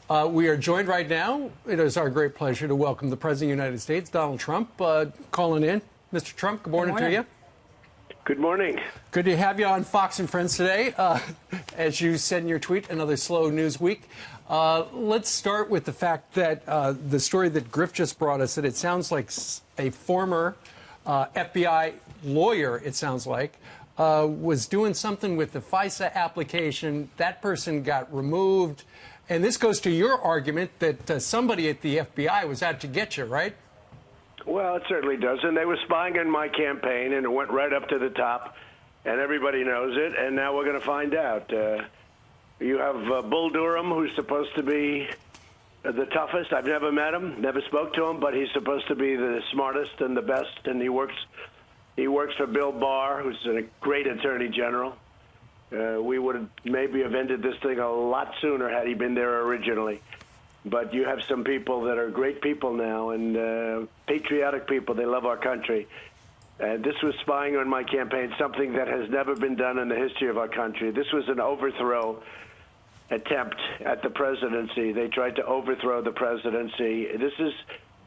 We are joined right now. It is our great pleasure to welcome the President of the United States, Donald Trump, calling in. Mr. Trump, good morning to you. Good morning. Good to have you on Fox and Friends today. As you said in your tweet, another slow news week. Let's start with the fact that the story that Griff just brought us, that it sounds like a former FBI lawyer, it sounds like, was doing something with the FISA application. That person got removed. And this goes to your argument that somebody at the FBI was out to get you, right? Well, it certainly does. And they were spying on my campaign, and it went right up to the top, and everybody knows it. And now we're going to find out. You have Bull Durham, who's supposed to be the toughest. I've never met him, never spoke to him, but he's supposed to be the smartest and the best. And he works for Bill Barr, who's a great attorney general. We would maybe have ended this thing a lot sooner had he been there originally. But you have some people that are great people now and patriotic people. They love our country. This was spying on my campaign, something that has never been done in the history of our country. This was an overthrow attempt at the presidency. They tried to overthrow the presidency. This is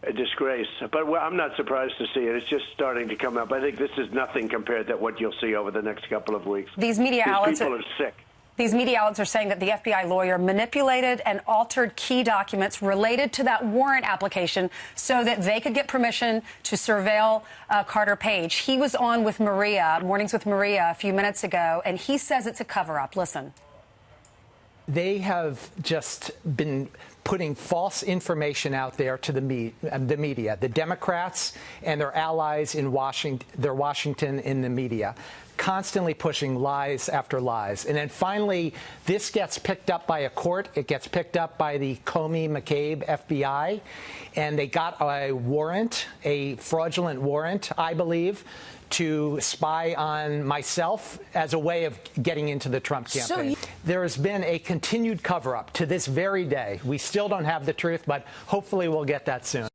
a disgrace. But I'm not surprised to see it. It's just starting to come up. I think this is nothing compared to what you'll see over the next couple of weeks. These outlets people are sick. These media outlets are saying that the FBI lawyer manipulated and altered key documents related to that warrant application so that they could get permission to surveil Carter Page. He was on with Maria, Mornings with Maria, a few minutes ago, and he says it's a cover-up. Listen. They have just been putting false information out there to the media, the Democrats and their allies in Washington in the media, constantly pushing lies after lies. And then finally, this gets picked up by a court. It gets picked up by the Comey-McCabe FBI, and they got a warrant, a fraudulent warrant, I believe, to spy on myself as a way of getting into the Trump campaign. There has been a continued cover-up to this very day. We still don't have the truth, but hopefully we'll get that soon.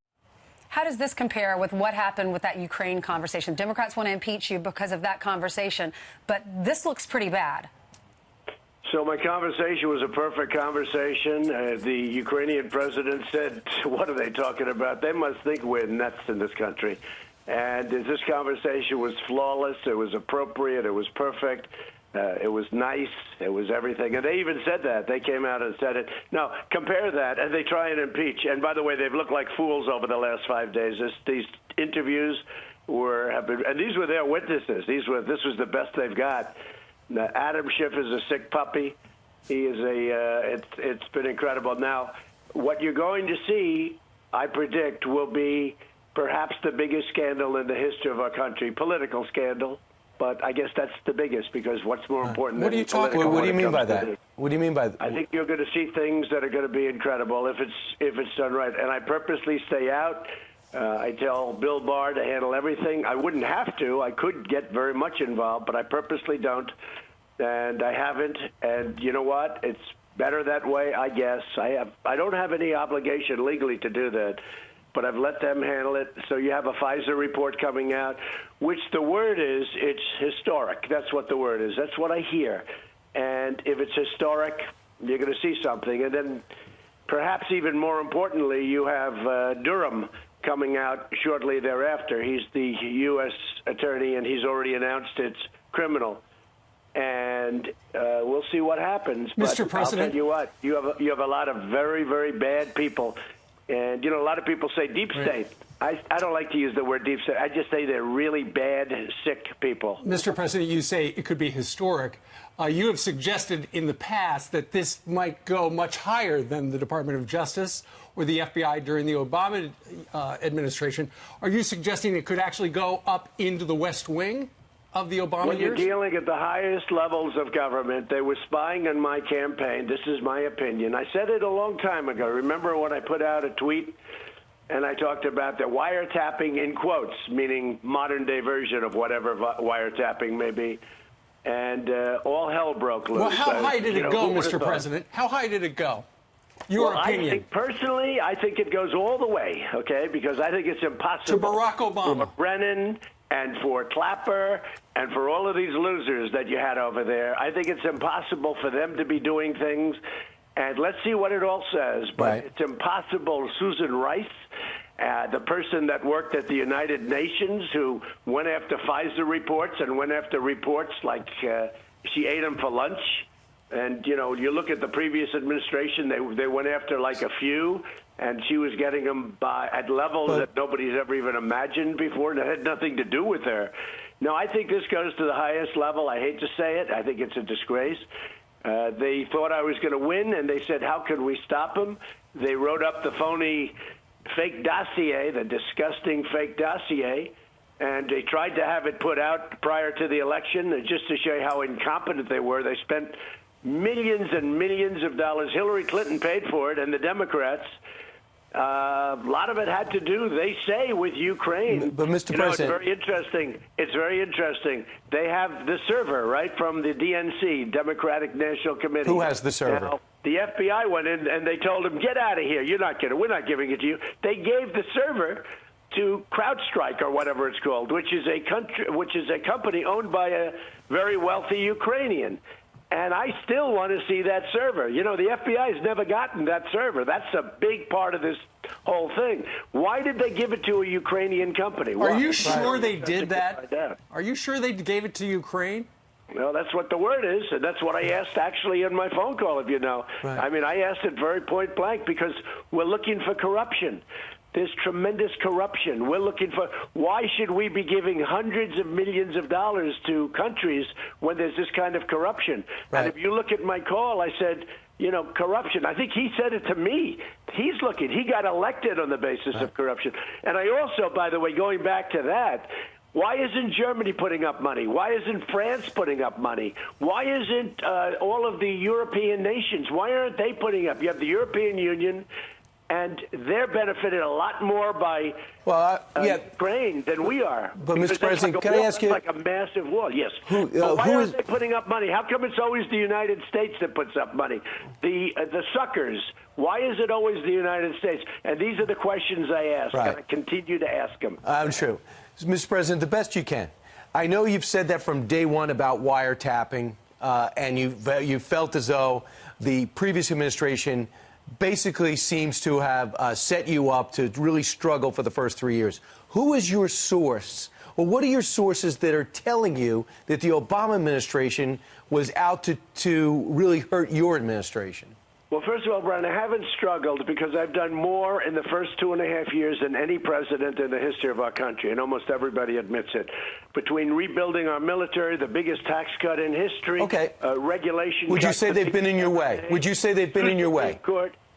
How does this compare with what happened with that Ukraine conversation? Democrats want to impeach you because of that conversation, but this looks pretty bad. So my conversation was a perfect conversation. The Ukrainian president said, what are they talking about? They must think we're nuts in this country. And this conversation was flawless. It was appropriate. It was perfect. It was nice. It was everything. And they even said that. They came out and said it. Now, compare that, and they try and impeach. And by the way, they've looked like fools over the last 5 days. These interviews have been, and these were their witnesses. This was the best they've got. Now, Adam Schiff is a sick puppy. He is it's been incredible. Now, what you're going to see, I predict, will be perhaps the biggest scandal in the history of our country, political scandal. But I guess that's the biggest, because what's more important than political? What do you mean by that? What do you mean by that? I think you're going to see things that are going to be incredible if it's done right. And I purposely stay out. I tell Bill Barr to handle everything. I wouldn't have to. I could get very much involved, but I purposely don't. And I haven't. And you know what? It's better that way, I guess. I don't have any obligation legally to do that, but I've let them handle it. So you have a FISA report coming out, which the word is, it's historic. That's what the word is. That's what I hear. And if it's historic, you're going to see something. And then perhaps even more importantly, you have Durham coming out shortly thereafter. He's the U.S. attorney, and he's already announced it's criminal. And we'll see what happens. Mr. President, I'll tell you what, you have a lot of very, very bad people. And, you know, a lot of people say deep state. I don't like to use the word deep state. I just say they're really bad, sick people. Mr. President, you say it could be historic. You have suggested in the past that this might go much higher than the Department of Justice or the FBI during the Obama administration. Are you suggesting it could actually go up into the West Wing of the Obama when years? You're dealing at the highest levels of government. They were spying on my campaign. This is my opinion. I said it a long time ago. Remember when I put out a tweet and I talked about the wiretapping in quotes, meaning modern-day version of whatever wiretapping may be, and all hell broke loose. Well, how high did it go, Mr. President? How high did it go? Your opinion. I think, personally, I think it goes all the way, okay, because I think it's impossible. To Barack Obama. For Brennan and for Clapper and for all of these losers that you had over there, I think it's impossible for them to be doing things and let's see what it all says. But Right. it's impossible. Susan Rice, the person that worked at the United Nations, who went after FISA reports and went after reports like she ate them for lunch. And, you know, you look at the previous administration, they went after like a few, and she was getting them at levels that nobody's ever even imagined before, and it had nothing to do with her. No, I think this goes to the highest level. I hate to say it. I think it's a disgrace. They thought I was going to win, and they said, how could we stop him? They wrote up the phony fake dossier, the disgusting fake dossier, and they tried to have it put out prior to the election, just to show you how incompetent they were. They spent millions and millions of dollars. Hillary Clinton paid for it, and the Democrats. A lot of it had to do, they say, with Ukraine. But Mr. You know, President, it's very interesting. It's very interesting. They have the server, right, from the DNC, Democratic National Committee. Who has the server? Now, the FBI went in and they told them, get out of here. We're not giving it to you. They gave the server to CrowdStrike or whatever it's called, which is a company owned by a very wealthy Ukrainian. And I still want to see that server. You know, the FBI has never gotten that server. That's a big part of this whole thing. Why did they give it to a Ukrainian company? Are you sure they did that? Are you sure they gave it to Ukraine? Well, that's what the word is, and that's what I asked actually in my phone call, if you know. Right. I mean, I asked it very point blank because we're looking for corruption. There's tremendous corruption. We're looking for, why should we be giving hundreds of millions of dollars to countries when there's this kind of corruption? Right. And if you look at my call, I said, you know, corruption. I think he said it to me. He's looking. He got elected on the basis of corruption. And I also, by the way, going back to that, why isn't Germany putting up money? Why isn't France putting up money? Why isn't all of the European nations? Why aren't they putting up? You have the European Union, and they're benefited a lot more by Ukraine than we are. But, Mr. President, can I ask you... It's like a massive wall, yes. Why why aren't they putting up money? How come it's always the United States that puts up money? The suckers, why is it always the United States? And these are the questions I ask, Right. and I continue to ask them. I'm sure. Mr. President, the best you can. I know you've said that from day one about wiretapping, and you felt as though the previous administration basically seems to have set you up to really struggle for the first 3 years. Who is your source, or what are your sources that are telling you that the Obama administration was out to really hurt your administration? Well, first of all, Brian, I haven't struggled because I've done more in the first 2.5 years than any president in the history of our country, and almost everybody admits it. Between rebuilding our military, the biggest tax cut in history, regulation. Would you say they've been in your way? Would you say they've been in your way?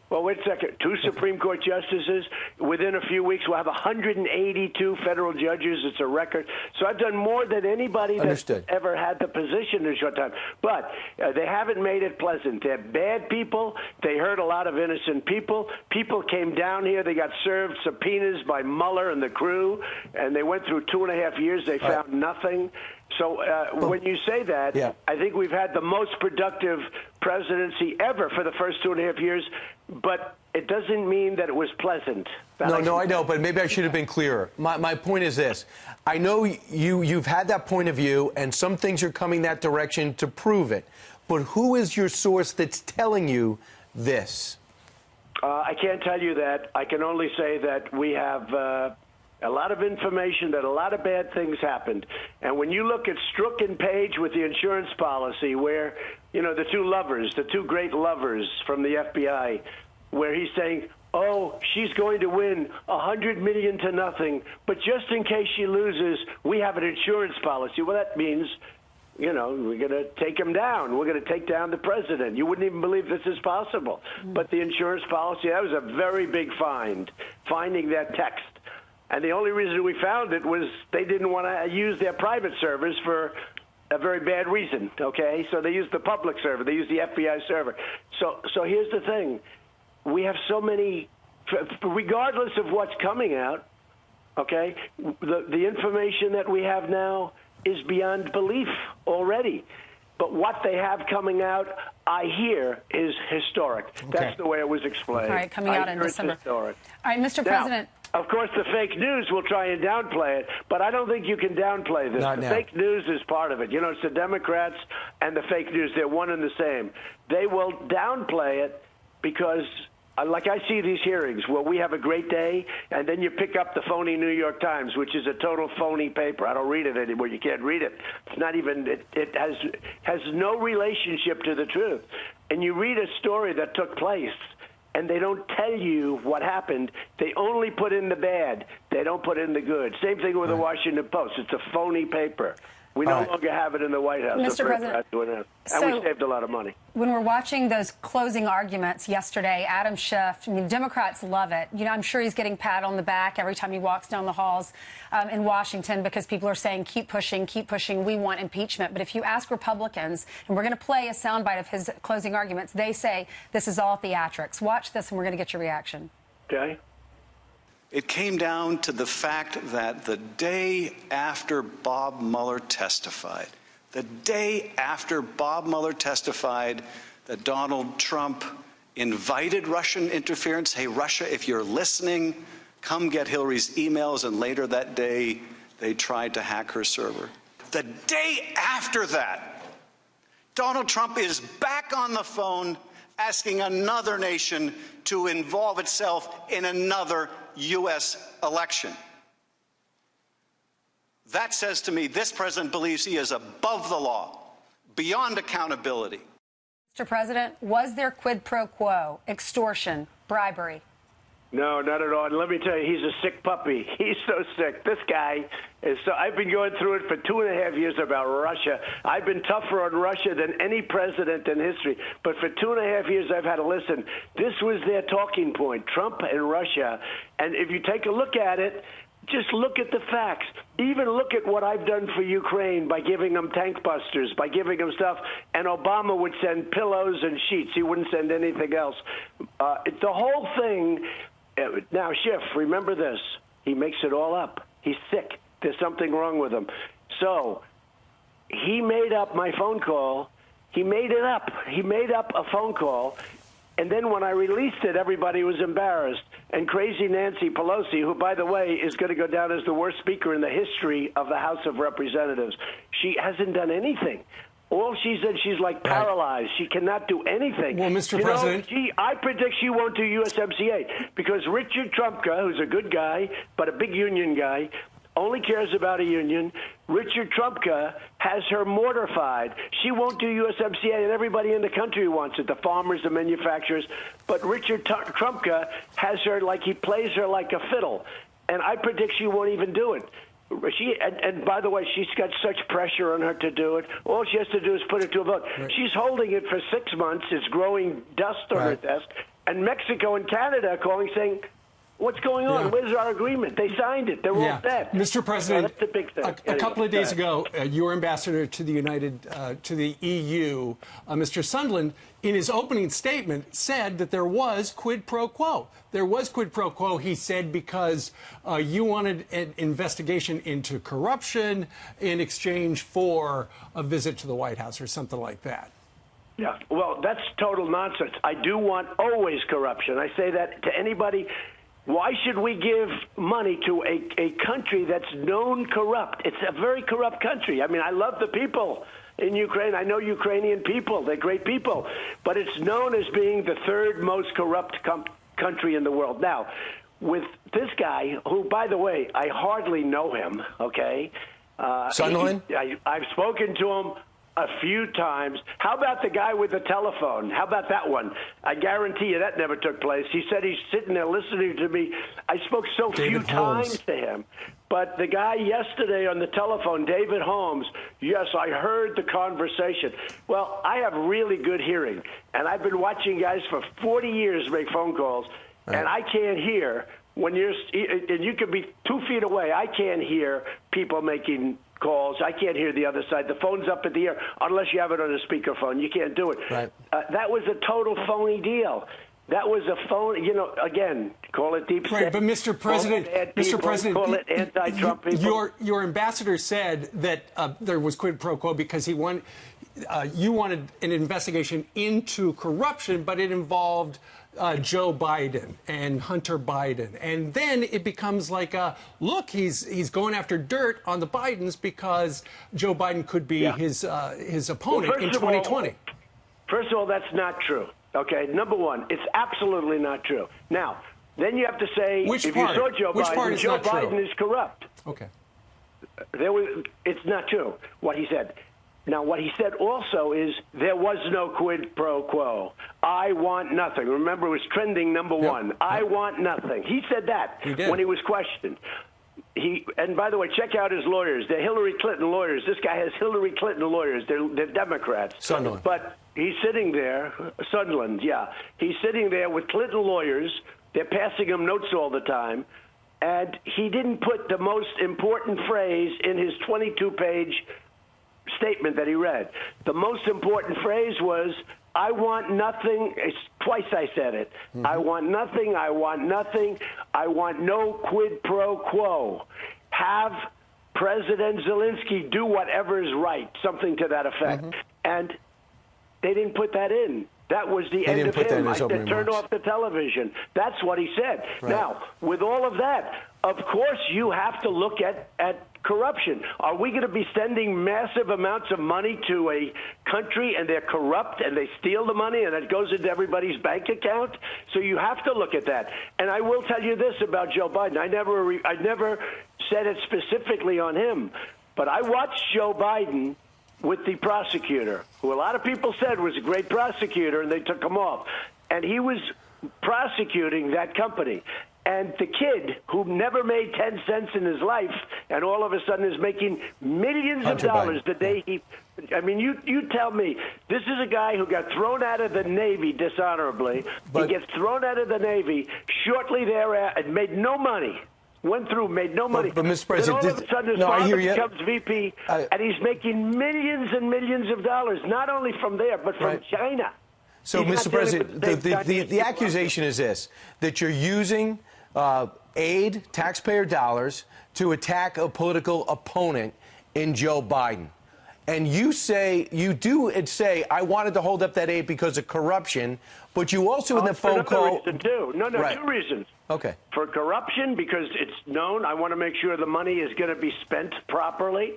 Well, wait a second. 2 Supreme Court justices. Within a few weeks, we'll have 182 federal judges. It's a record. So I've done more than anybody that's ever had the position in a short time. But they haven't made it pleasant. They're bad people. They hurt a lot of innocent people. People came down here. They got served subpoenas by Mueller and the crew, and they went through 2.5 years. They found nothing. So when you say that, I think we've had the most productive presidency ever for the first 2.5 years, but it doesn't mean that it was pleasant. No, I know, but maybe I should have been clearer. My point is this. I know you've had that point of view, and some things are coming that direction to prove it. But who is your source that's telling you this? I can't tell you that. I can only say that we have a lot of information that a lot of bad things happened. And when you look at Strzok and Page with the insurance policy, where, you know, the two great lovers from the FBI, where he's saying, oh, she's going to win $100 million to nothing, but just in case she loses, we have an insurance policy. Well, that means, you know, we're going to take him down. We're going to take down the president. You wouldn't even believe this is possible. But the insurance policy, that was a very big find, finding that text. And the only reason we found it was they didn't want to use their private servers for a very bad reason, okay? So they used the public server. They used the FBI server. So here's the thing. We have so many, regardless of what's coming out, okay, the information that we have now is beyond belief already. But what they have coming out, I hear, is historic. Okay. That's the way it was explained. All right, coming out in December. Historic. All right, Mr. President. Of course, the fake news will try and downplay it, but I don't think you can downplay this. The fake news is part of it. You know, it's the Democrats and the fake news. They're one and the same. They will downplay it because like I see these hearings where we have a great day, and then you pick up the phony New York Times, which is a total phony paper. I don't read it anymore. You can't read it. It's not even. It has no relationship to the truth. And you read a story that took place, and they don't tell you what happened. They only put in the bad. They don't put in the good. Same thing with the Washington Post. It's a phony paper. We no longer have it in the White House. Mr. President, and we saved a lot of money. When we're watching those closing arguments yesterday, Adam Schiff, I mean, Democrats love it. You know, I'm sure he's getting pat on the back every time he walks down the halls in Washington because people are saying, keep pushing, we want impeachment. But if you ask Republicans, and we're going to play a soundbite of his closing arguments, they say this is all theatrics. Watch this, and we're going to get your reaction. Okay. It came down to the fact that the day after Bob Mueller testified, that Donald Trump invited Russian interference. Hey, Russia, if you're listening, come get Hillary's emails. And later that day, they tried to hack her server. The day after that, Donald Trump is back on the phone asking another nation to involve itself in another U.S. election. That says to me this president believes he is above the law, beyond accountability. Mr. President, was there quid pro quo, extortion, bribery? No, not at all. And let me tell you, he's a sick puppy. He's so sick. This guy is so. I've been going through it for 2.5 years about Russia. I've been tougher on Russia than any president in history. But for 2.5 years, I've had to listen. This was their talking point, Trump and Russia. And if you take a look at it, just look at the facts. Even look at what I've done for Ukraine by giving them tank busters, by giving them stuff. And Obama would send pillows and sheets. He wouldn't send anything else. The whole thing. Now, Schiff, remember this. He makes it all up. He's sick. There's something wrong with him. So he made up my phone call. He made it up. He made up a phone call. And then when I released it, everybody was embarrassed. And crazy Nancy Pelosi, who, by the way, is going to go down as the worst speaker in the history of the House of Representatives, she hasn't done anything. All she said, she's like paralyzed. She cannot do anything. Well, Mr. President, I predict she won't do USMCA because Richard Trumka, who's a good guy but a big union guy, only cares about a union. Richard Trumka has her mortified. She won't do USMCA, and everybody in the country wants it, the farmers, the manufacturers. But Richard Trumka has her like he plays her like a fiddle, and I predict she won't even do it. And by the way, she's got such pressure on her to do it. All she has to do is put it to a vote. Right. She's holding it for 6 months. It's growing dust on her desk. And Mexico and Canada are calling saying, what's going on? Where's our agreement? They signed it. They're all set. Mr. President, that's the big thing. A couple of days ago, your ambassador to the EU, Mr. Sondland, in his opening statement, said that there was quid pro quo. There was quid pro quo, he said, because you wanted an investigation into corruption in exchange for a visit to the White House or something like that. Yeah, well, that's total nonsense. I do want always corruption. I say that to anybody. Why should we give money to a country that's known corrupt? It's a very corrupt country. I mean, I love the people in Ukraine. I know Ukrainian people. They're great people. But it's known as being the third most corrupt country in the world. Now, with this guy, who, by the way, I hardly know him, okay? Sondland? I've spoken to him a few times. How about the guy with the telephone? How about that one? I guarantee you that never took place. He said he's sitting there listening to me. I spoke so few times to him. But the guy yesterday on the telephone, David Holmes, yes, I heard the conversation. Well, I have really good hearing, and I've been watching guys for 40 years make phone calls, and I can't hear when and you could be 2 feet away. I can't hear people making calls. I can't hear the other side. The phone's up in the air unless you have it on a speakerphone. You can't do it. Right. That was a total phony deal. That was a phone. You know, again, call it deep state. Right, but Mr. President, call it anti-Trump people. Your ambassador said that there was quid pro quo because you wanted an investigation into corruption, but it involved Joe Biden and Hunter Biden. And then it becomes like, look, he's going after dirt on the Bidens because Joe Biden could be his opponent in 2020. First of all, that's not true. Okay, number one, it's absolutely not true. Now, then you have to say, Which if part? you saw Joe Which part Biden, is Joe not true? Biden is corrupt. Okay. It's not true, what he said. Now, what he said also is there was no quid pro quo. I want nothing. Remember, it was trending number one. I want nothing. He said that when he was questioned. And by the way, check out his lawyers. They're Hillary Clinton lawyers. This guy has Hillary Clinton lawyers. They're Democrats. Sunderland. But he's sitting there, Sunderland, yeah. He's sitting there with Clinton lawyers. They're passing him notes all the time. And he didn't put the most important phrase in his 22-page statement that he read. The most important phrase was, I want nothing. Twice I said it. I want nothing. I want nothing. I want no quid pro quo. Have President Zelensky do whatever is right, something to that effect. And they didn't put that in. That was the end of him. I said, turn off the television. That's what he said. Right. Now, with all of that, of course you have to look at corruption. Are we going to be sending massive amounts of money to a country and they're corrupt and they steal the money and it goes into everybody's bank account? So you have to look at that. And I will tell you this about Joe Biden. I never said it specifically on him, but I watched Joe Biden with the prosecutor, who a lot of people said was a great prosecutor, and they took him off. And he was prosecuting that company. And the kid who never made 10 cents in his life and all of a sudden is making millions of dollars the day he – I mean, you tell me. This is a guy who got thrown out of the Navy dishonorably. He gets thrown out of the Navy shortly thereafter and made no money. Went through, made no money. But Mr. President, then all of a sudden his father becomes VP, and he's making millions and millions of dollars, not only from there, but from China. So, Mr. President, the accusation is this, that you're using aid, taxpayer dollars, to attack a political opponent in Joe Biden. And you say, I wanted to hold up that aid because of corruption, but you also in the phone call. Reason too. No, two reasons. Okay. For corruption, because it's known, I want to make sure the money is going to be spent properly.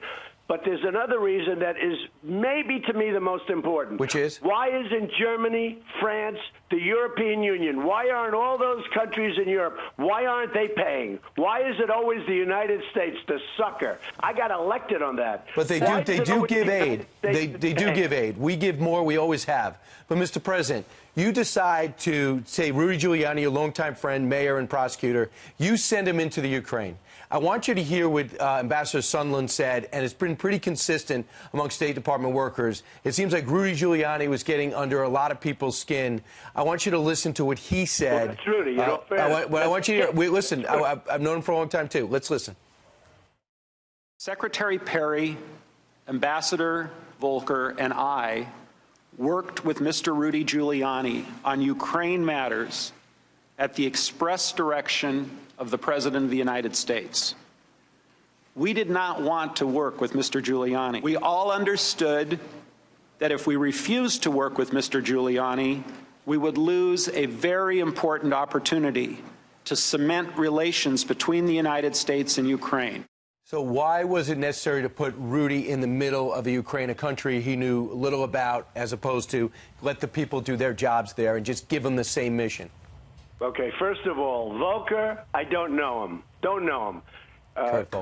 But there's another reason that is maybe to me the most important. Which is? Why isn't Germany, France, the European Union, why aren't all those countries in Europe, why aren't they paying? Why is it always the United States, the sucker? I got elected on that. But they do give aid. They do give aid. We give more. We always have. But, Mr. President, you decide to say Rudy Giuliani, a longtime friend, mayor and prosecutor, you send him into the Ukraine. I want you to hear what Ambassador Sondland said, and it's been pretty consistent among State Department workers. It seems like Rudy Giuliani was getting under a lot of people's skin. I want you to listen to what he said. Well, that's Rudy. You know, I want you to hear. Listen, I've known him for a long time, too. Let's listen. Secretary Perry, Ambassador Volker, and I worked with Mr. Rudy Giuliani on Ukraine matters at the express direction of the President of the United States. We did not want to work with Mr. Giuliani. We all understood that if we refused to work with Mr. Giuliani, we would lose a very important opportunity to cement relations between the United States and Ukraine. So why was it necessary to put Rudy in the middle of the Ukraine, a country he knew little about, as opposed to let the people do their jobs there and just give them the same mission? Okay, first of all, Volker, I don't know him. Don't know him.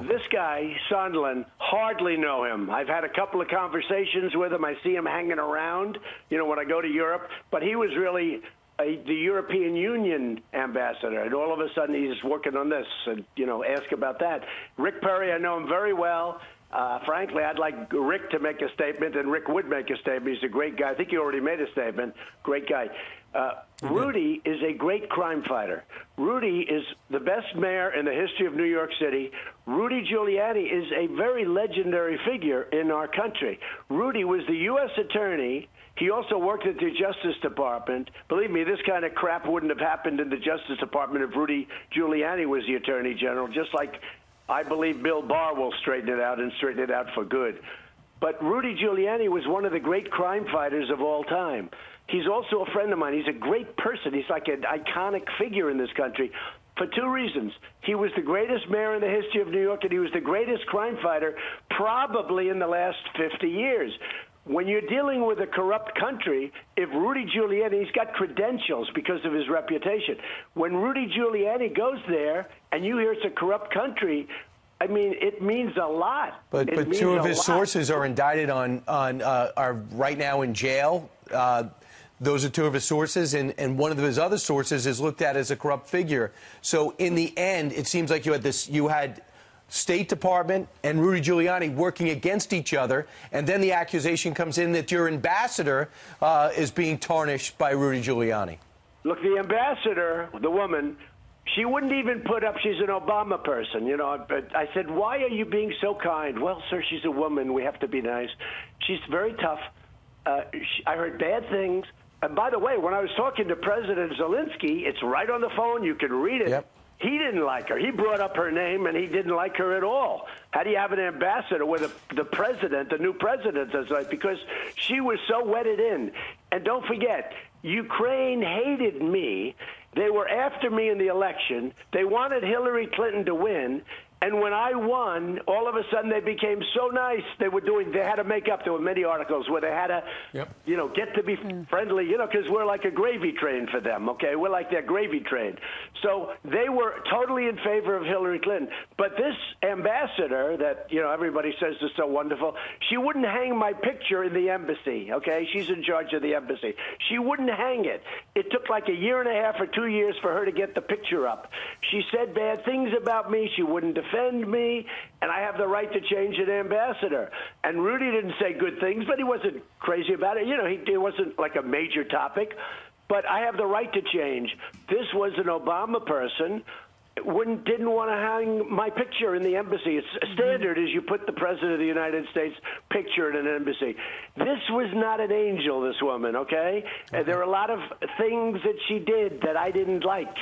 This guy, Sondland, hardly know him. I've had a couple of conversations with him. I see him hanging around, when I go to Europe. But he was really the European Union ambassador, and all of a sudden he's working on this, and, ask about that. Rick Perry, I know him very well. Frankly, I'd like Rick to make a statement, and Rick would make a statement. He's a great guy. I think he already made a statement. Great guy. Rudy is a great crime fighter. Rudy is the best mayor in the history of New York City. Rudy Giuliani is a very legendary figure in our country. Rudy was the U.S. attorney. He also worked at the Justice Department. Believe me, this kind of crap wouldn't have happened in the Justice Department if Rudy Giuliani was the attorney general, just like I believe Bill Barr will straighten it out and straighten it out for good. But Rudy Giuliani was one of the great crime fighters of all time. He's also a friend of mine. He's a great person. He's like an iconic figure in this country for two reasons. He was the greatest mayor in the history of New York, and he was the greatest crime fighter probably in the last 50 years. when you're dealing with a corrupt country, if Rudy Giuliani, he's got credentials because of his reputation. When Rudy Giuliani goes there and you hear it's a corrupt country, I mean, it means a lot. But two of his sources are indicted are right now in jail. Those are two of his sources, and one of his other sources is looked at as a corrupt figure. So in the end, it seems like you had State Department and Rudy Giuliani working against each other, and then the accusation comes in that your ambassador is being tarnished by Rudy Giuliani. Look, the ambassador, the woman, she wouldn't even put up, she's an Obama person, you know. But I said, why are you being so kind? Well, sir, she's a woman. We have to be nice. She's very tough. I heard bad things. And by the way, when I was talking to President Zelensky, it's right on the phone. You can read it. Yep. He didn't like her. He brought up her name, and he didn't like her at all. How do you have an ambassador with the president, the new president, as like, because she was so wedded in. And don't forget, Ukraine hated me. They were after me in the election. They wanted Hillary Clinton to win. And when I won, all of a sudden they became so nice. They had to make up. There were many articles where they had to, get to be friendly, because we're like a gravy train for them, okay? We're like their gravy train. So they were totally in favor of Hillary Clinton. But this ambassador that, everybody says is so wonderful, she wouldn't hang my picture in the embassy, okay? She's in charge of the embassy. She wouldn't hang it. It took like a year and a half or 2 years for her to get the picture up. She said bad things about me. She wouldn't defend me, and I have the right to change an ambassador. And Rudy didn't say good things, but he wasn't crazy about it. It wasn't like a major topic, but I have the right to change. This was an Obama person. Didn't want to hang my picture in the embassy. It's standard is you put the President of the United States picture in an embassy. This was not an angel, this woman, okay? There are a lot of things that she did that I didn't like.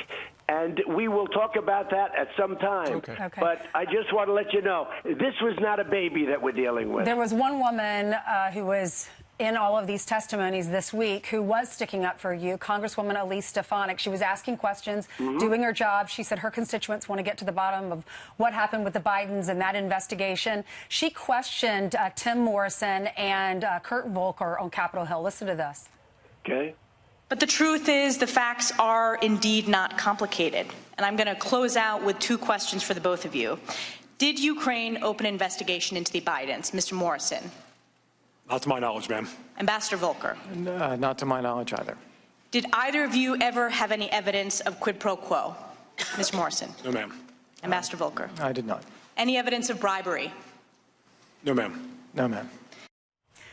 And we will talk about that at some time. Okay. But I just want to let you know, this was not a baby that we're dealing with. There was one woman who was in all of these testimonies this week who was sticking up for you, Congresswoman Elise Stefanik. She was asking questions, doing her job. She said her constituents want to get to the bottom of what happened with the Bidens and that investigation. She questioned Tim Morrison and Kurt Volker on Capitol Hill. Listen to this. Okay. But the truth is the facts are indeed not complicated. And I'm going to close out with two questions for the both of you. Did Ukraine open an investigation into the Bidens, Mr. Morrison? Not to my knowledge, ma'am. Ambassador Volker? Not to my knowledge either. Did either of you ever have any evidence of quid pro quo, Mr. Morrison? No, ma'am. Ambassador Volker? I did not. Any evidence of bribery? No, ma'am. No, ma'am.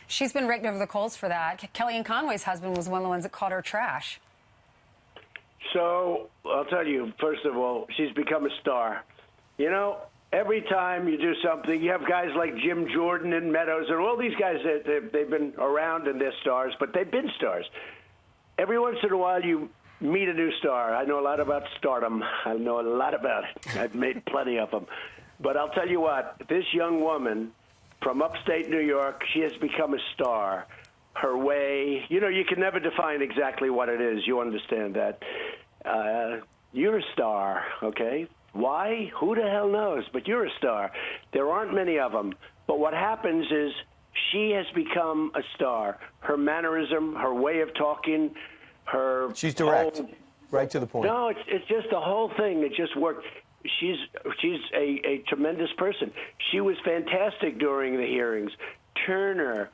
She's been raked over the coals for that. Kellyanne Conway's husband was one of the ones that called her trash. So I'll tell you, first of all, she's become a star. Every time you do something, you have guys like Jim Jordan and Meadows and all these guys, they've been around and they're stars, but they've been stars. Every once in a while you meet a new star. I know a lot about stardom. I know a lot about it. I've made plenty of them. But I'll tell you what, this young woman from upstate New York, she has become a star. Her way, you can never define exactly what it is. You understand that. You're a star, okay? Why? Who the hell knows? But you're a star. There aren't many of them. But what happens is she has become a star. Her mannerism, her way of talking, She's direct, right to the point. No, it's just the whole thing. It just worked. She's a tremendous person. She was fantastic during the hearings. Turner,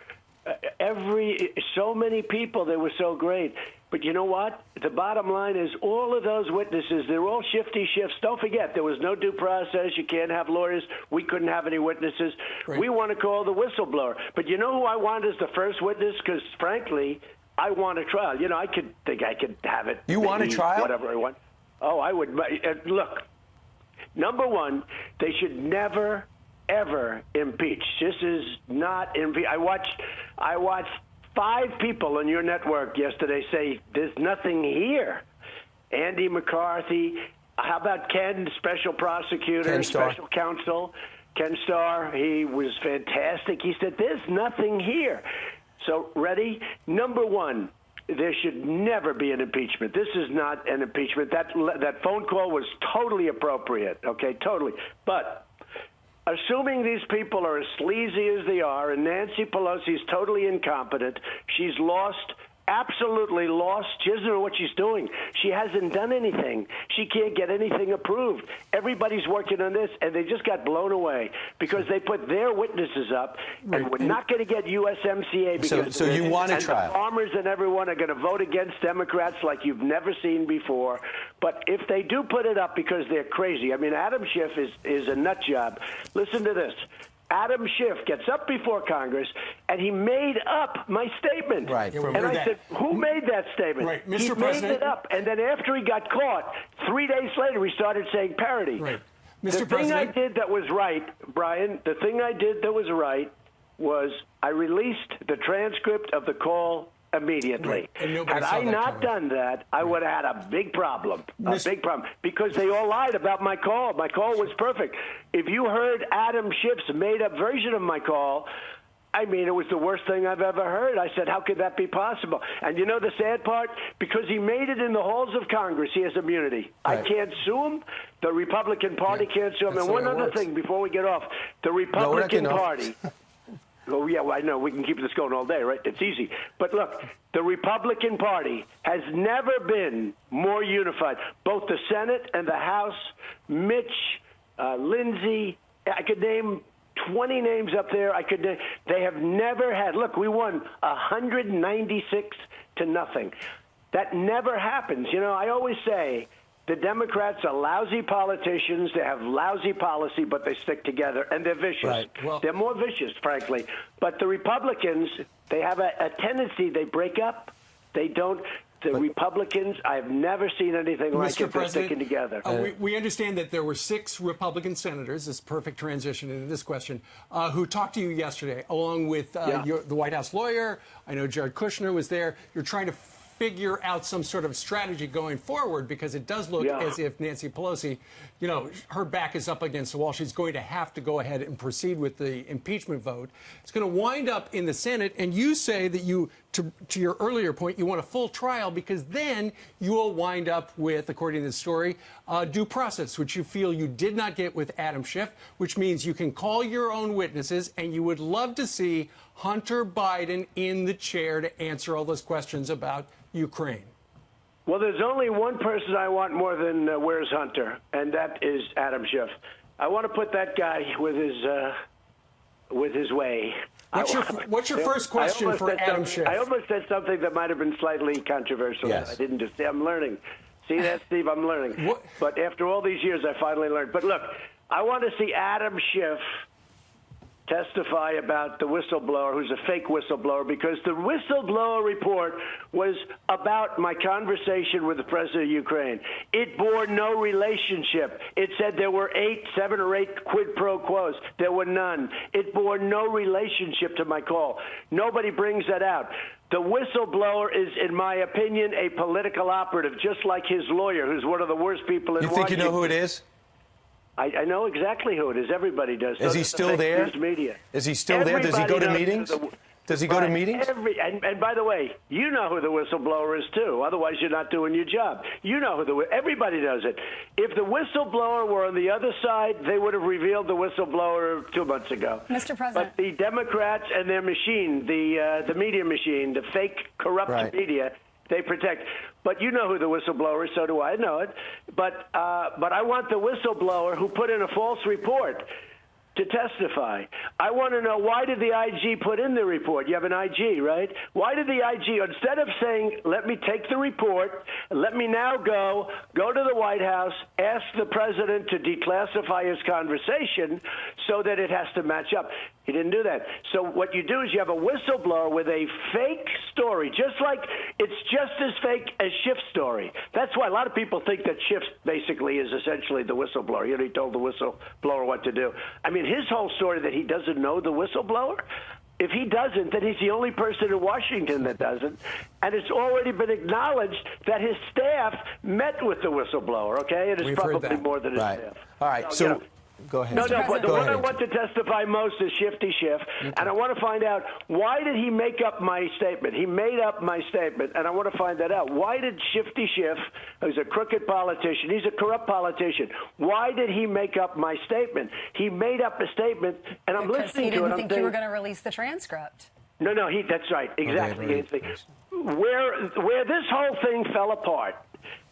so many people, they were so great. But you know what? The bottom line is all of those witnesses, they're all shifty shifts. Don't forget, there was no due process. You can't have lawyers. We couldn't have any witnesses. Right. We want to call the whistleblower. But you know who I want as the first witness? Because, frankly, I want a trial. I could have it. You want a trial? Whatever I want. Oh, I would. Look, number one, they should never, ever impeach. This is not impeach. I watched 5 people on your network yesterday say there's nothing here. Andy McCarthy, how about Ken, special prosecutor, special counsel? Ken Starr, he was fantastic. He said there's nothing here. So, ready? Number one, there should never be an impeachment. This is not an impeachment. That phone call was totally appropriate, okay, totally. But assuming these people are as sleazy as they are, and Nancy Pelosi is totally incompetent, she's absolutely lost. She doesn't know what she's doing. She hasn't done anything. She can't get anything approved. Everybody's working on this, and they just got blown away because they put their witnesses up, and we're not going to get USMCA because so you want a trial. The farmers and everyone are going to vote against Democrats like you've never seen before. But if they do put it up because they're crazy, I mean, Adam Schiff is a nut job. Listen to this. Adam Schiff gets up before Congress, and he made up my statement. Right. And I said, who made that statement? Right. Mr. He President. made it up. And then after he got caught, 3 days later, he started saying parody. Right. The Mr. thing I President. did that was right, Brian, the thing I did that was right was I released the transcript of the call immediately. Right. And nobody Had saw I that not coming. done that, I would have had a big problem. Big problem. Because they all lied about my call. My call was perfect. If you heard Adam Schiff's made-up version of my call, I mean, it was the worst thing I've ever heard. I said, how could that be possible? And you know the sad part? Because he made it in the halls of Congress, he has immunity. Right. I can't sue him. The Republican Party can't sue him. That's And the way one it other works. thing before we get off. The we're not Republican getting off. Party... Oh, yeah, well, I know. We can keep this going all day, right? It's easy. But look, the Republican Party has never been more unified. Both the Senate and the House, Mitch, Lindsey, I could name 20 names up there. They have never had. Look, we won 196 to nothing. That never happens. You know, I always say the Democrats are lousy politicians. They have lousy policy, but they stick together, and they're vicious. Right. Well, they're more vicious, frankly. But the Republicans, they have a tendency. They break up. They don't. The Republicans, I've never seen anything like Mr. it. They're sticking President, together. we understand that there were 6 Republican senators, this perfect transition into this question, who talked to you yesterday, along with the White House lawyer. I know Jared Kushner was there. You're trying to figure out some sort of strategy going forward, because it does look as if Nancy Pelosi, you know, her back is up against the wall. She's going to have to go ahead and proceed with the impeachment vote. It's going to wind up in the Senate, and you say that you, to your earlier point, you want a full trial, because then you will wind up with, according to the story, due process, which you feel you did not get with Adam Schiff, which means you can call your own witnesses, and you would love to see Hunter Biden in the chair to answer all those questions about Ukraine. Well, there's only one person I want more than where's Hunter, and that is Adam Schiff. I want to put that guy with his way. What's your first question for Adam Schiff? I almost said something that might have been slightly controversial. Yes. I didn't just say. I'm learning. See that, Steve? I'm learning. What? But after all these years, I finally learned. But look, I want to see Adam Schiff testify about the whistleblower, who's a fake whistleblower, because the whistleblower report was about my conversation with the president of Ukraine. It bore no relationship. It said there were 7 or 8 quid pro quos. There were none. It bore no relationship to my call. Nobody brings that out. The whistleblower is, in my opinion, a political operative, just like his lawyer, who's one of the worst people in Washington. You think you know who it is? I know exactly who it is. Everybody does. Is he still there? Media. Is he still there? Does he go to meetings? Does he go to meetings? And by the way, you know who the whistleblower is too. Otherwise, you're not doing your job. You know who everybody does it. If the whistleblower were on the other side, they would have revealed the whistleblower 2 months ago. Mr. President. But the Democrats and their machine, the media machine, the fake, corrupt media, they protect. But you know who the whistleblower is, so do I. Know it. But I want the whistleblower who put in a false report to testify. I want to know, why did the IG put in the report? You have an IG, right? Why did the IG, instead of saying, let me take the report, let me now go to the White House, ask the president to declassify his conversation so that it has to match up? He didn't do that. So what you do is you have a whistleblower with a fake story, just like it's just as fake as Schiff's story. That's why a lot of people think that Schiff basically is essentially the whistleblower. You know, he told the whistleblower what to do. I mean, his whole story that he doesn't know the whistleblower, if he doesn't, then he's the only person in Washington that doesn't. And it's already been acknowledged that his staff met with the whistleblower, okay? And it's We've heard probably that. more than his staff. All right. So, Go ahead. No, but the Go one ahead. I want to testify most is Shifty Schiff, and I want to find out why did he make up my statement? He made up my statement, and I want to find that out. Why did Shifty Schiff, who's a crooked politician, he's a corrupt politician, why did he make up my statement? He made up a statement, and I'm Because listening he to it. didn't I'm think you thinking, were going to release the transcript. No, that's right, exactly. Okay, Where this whole thing fell apart,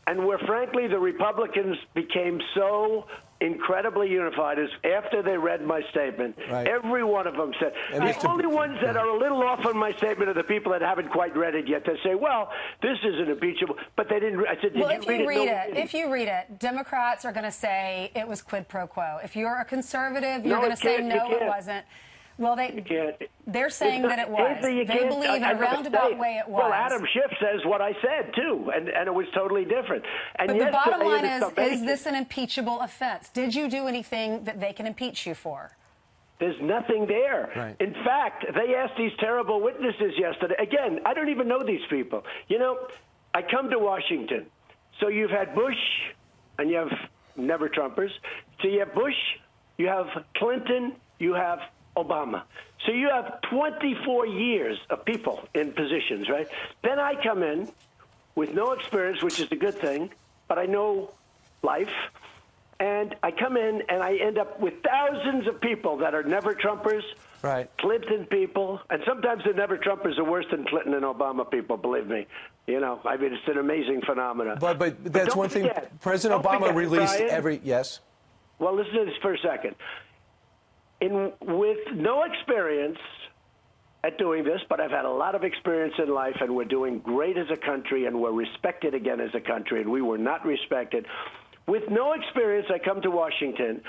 and where, frankly, the Republicans became so incredibly unified is after they read my statement. Right. Every one of them said, the only ones that are a little off on my statement are the people that haven't quite read it yet. They say, well, this isn't impeachable, but they didn't. I said, did Well, you read it? if you read it, Democrats are going to say it was quid pro quo. If you're a conservative, you're going to say no, it wasn't. Well, they're saying that it was. They believe in a roundabout way it was. Well, Adam Schiff says what I said, too, and it was totally different. And but the bottom line is this an impeachable offense? Did you do anything that they can impeach you for? There's nothing there. Right. In fact, they asked these terrible witnesses yesterday. Again, I don't even know these people. You know, I come to Washington. So you've had Bush, and you have never Trumpers. So you have Bush, you have Clinton, you have Obama. So you have 24 years of people in positions, right? Then I come in with no experience, which is a good thing, but I know life. And I come in and I end up with thousands of people that are never Trumpers, right? Clinton people, and sometimes the never Trumpers are worse than Clinton and Obama people, believe me. You know, I mean, it's an amazing phenomenon. But that's one thing. President Obama released Brian, yes. Well, listen to this for a second. With no experience at doing this, but I've had a lot of experience in life, and we're doing great as a country, and we're respected again as a country, and we were not respected. With no experience, I come to Washington.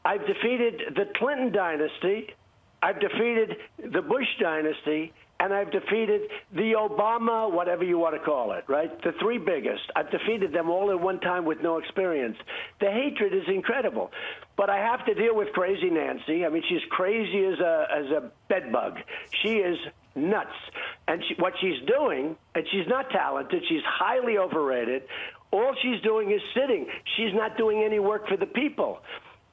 I've defeated the Clinton dynasty, I've defeated the Bush dynasty, and I've defeated the Obama, whatever you want to call it, right? The three biggest. I've defeated them all at one time with no experience. The hatred is incredible. But I have to deal with crazy Nancy. I mean, she's crazy as a bedbug. She is nuts. And what she's doing, and she's not talented, she's highly overrated. All she's doing is sitting. She's not doing any work for the people.